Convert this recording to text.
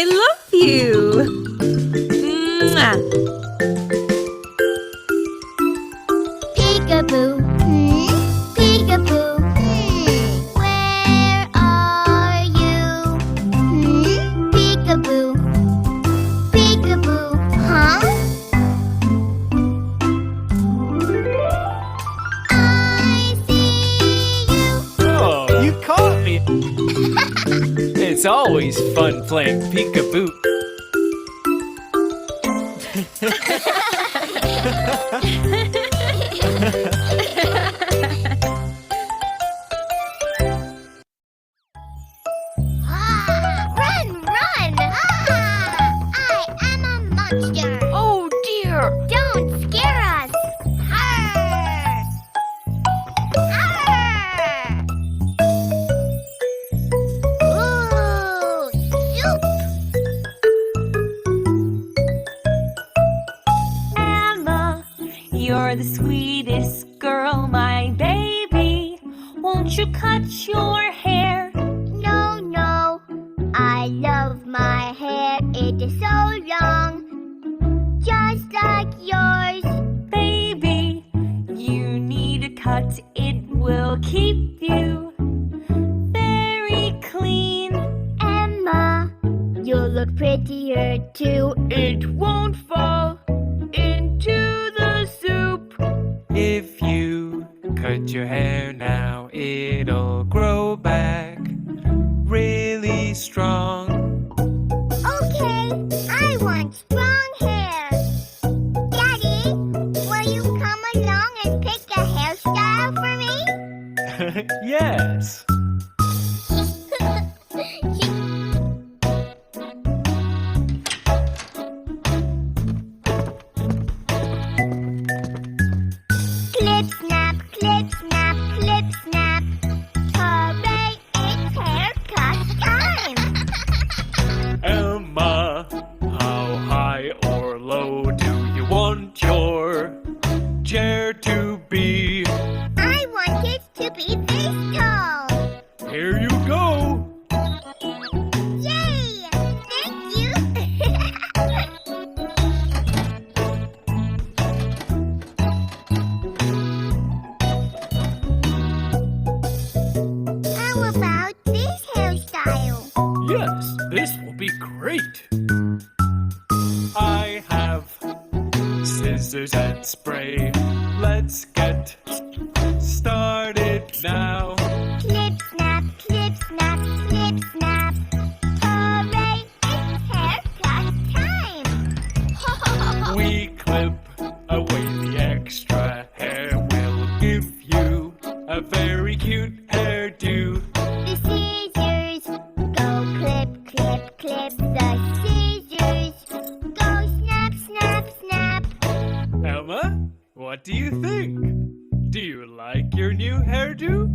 I love you. Mwah. Peekaboo, peekaboo, where are you? Peekaboo, peekaboo, huh? I see you. Oh, you caught me! It's always fun playing peekaboo. Run, run! I am a monster. Oh dear. Don't scare us. Arr! Arr! Ooh, soup. Emma, you're the sweetest girl, my baby. Won't you cut your hair? No, no, I love my hair. It is so long, just like yours. Baby, you need a cut. It will keep you very clean. Emma, you look prettier too. It won't fall into the soup. If you cut your hair now, it'll grow back really strong. Okay, I want strong hair. Daddy, will you come along and pick a hairstyle for me? Yes. Clip, snap, clip, snap, clip, snap. Hooray, it's haircut time. Emma, how high or low do you want your chair to be? I want it to be this tall. Here you go. Yay! Thank you. How about this hairstyle? Yes, this will be great. I have scissors and spray. Let's get started now. Clip, snap, clip, snap, clip, snap. Hooray, it's haircut time. We clip away the extra hair. We'll give you a very cute hairdo. The scissors go clip, clip, clip. The scissors go snap, snap, snap. Emma, what do you think? Do you like your new hairdo?